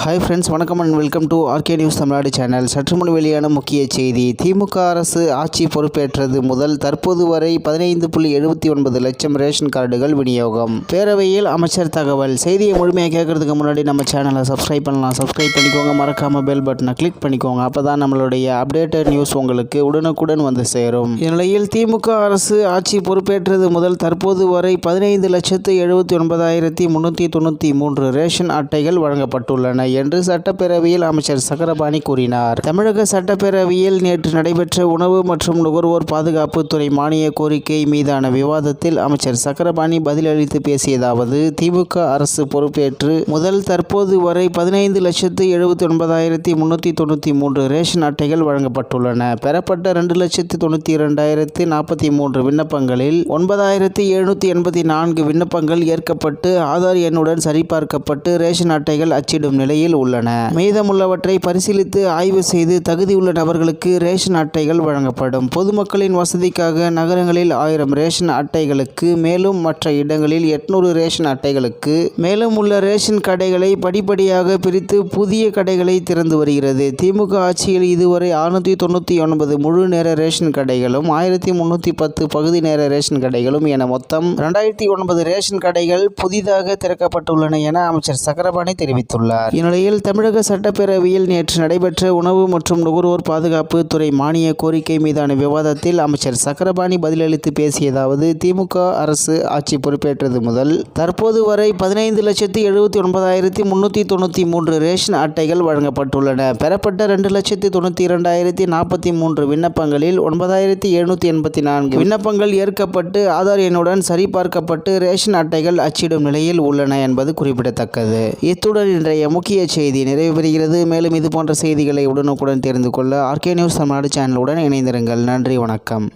Hi friends, வணக்கம் and welcome to RK news Tamil Nadu channel. சற்றுமுன் வெளியான முக்கிய செய்தி. திமுக அரசு ஆட்சி பொறுப்பேற்றது முதல் தற்போது வரை 15.79 லட்சம் ரேஷன் கார்டுகள் விநியோகம். பேரவையில் அமைச்சர் தகவல். செய்தியை முழுமையாக கேட்கறதுக்கு முன்னாடி நம்ம சேனலை சப்ஸ்கிரைப் பண்ணலாம். சப்ஸ்கிரைப் பண்ணிக்கோங்க, மறக்காம பெல் பட்டனை கிளிக் பண்ணிக்கோங்க. அப்பதான் நம்மளுடைய அப்டேட்டட் நியூஸ் உங்களுக்கு உடனுக்குடன் வந்து சேரும். இந்நிலையில் திமுக அரசு ஆட்சி பொறுப்பேற்றது முதல் தற்போது வரை 15,79,393 ரேஷன் அட்டைகள் வழங்கப்பட்டுள்ளன என்று சட்டப்பேரவையில் அமைச்சர் சக்கரபாணி கூறினார். தமிழக சட்டப்பேரவையில் நேற்று நடைபெற்ற உணவு மற்றும் நுகர்வோர் பாதுகாப்பு துறை மானிய கோரிக்கை மீதான விவாதத்தில் அமைச்சர் சக்கரபாணி பதிலளித்து பேசியதாவது: திமுக அரசு பொறுப்பேற்று முதல் தற்போது வரை 15,79,393 ரேஷன் அட்டைகள் வழங்கப்பட்டுள்ளன. பெறப்பட்ட 2,92,043 விண்ணப்பங்களில் 9,784 விண்ணப்பங்கள் ஏற்கப்பட்டு ஆதார் எண்ணுடன் சரிபார்க்கப்பட்டு ரேஷன் அட்டைகள் அச்சிடும் நிலையில் உள்ளன. மீதமுள்ளவற்றை பரிசீலித்து ஆய்வு செய்து தகுதியுள்ள நபர்களுக்கு ரேஷன் அட்டைகள் வழங்கப்படும். பொதுமக்களின் வசதிக்காக நகரங்களில் 1000 ரேஷன் அட்டைகளுக்கு மேலும் மற்ற இடங்களில் 800 ரேஷன் அட்டைகளுக்கு மேலும் உள்ள ரேஷன் கடைகளை படிப்படியாக பிரித்து புதிய கடைகளை திறந்து வருகிறது. திமுக ஆட்சியில் இதுவரை 699 முழு நேர ரேஷன் கடைகளும் 1310 பகுதி நேர ரேஷன் கடைகளும் என மொத்தம் 2009 ரேஷன் கடைகள் புதிதாக திறக்கப்பட்டுள்ளன என அமைச்சர் சக்கரபாணி தெரிவித்துள்ளார். இந்நிலையில் தமிழக சட்டப்பேரவையில் நேற்று நடைபெற்ற உணவு மற்றும் நுகர்வோர் பாதுகாப்பு துறை மானிய கோரிக்கை மீதான விவாதத்தில் அமைச்சர் சக்கரபாணி பதிலளித்து பேசியதாவது: திமுக அரசு ஆட்சி பொறுப்பேற்றது முதல் தற்போது வரை 15,79,393 ரேஷன் அட்டைகள் வழங்கப்பட்டுள்ளன. பெறப்பட்ட 2,92,043 விண்ணப்பங்களில் 9,784 விண்ணப்பங்கள் ஏற்கப்பட்டு ஆதார் எண்ணுடன் சரிபார்க்கப்பட்டு ரேஷன் அட்டைகள் அச்சிடும் நிலையில் உள்ளன என்பது குறிப்பிடத்தக்கது. இத்துடன் இன்றைய முக்கிய செய்தி நிறைவு பெறுகிறது. மேலும் இது போன்ற செய்திகளை உடனுக்குடன் தெரிந்து கொள்ள ஆர்கே நியூஸ் தமிழ்நாடு சேனலுடன் இணைந்திருங்கள். நன்றி, வணக்கம்.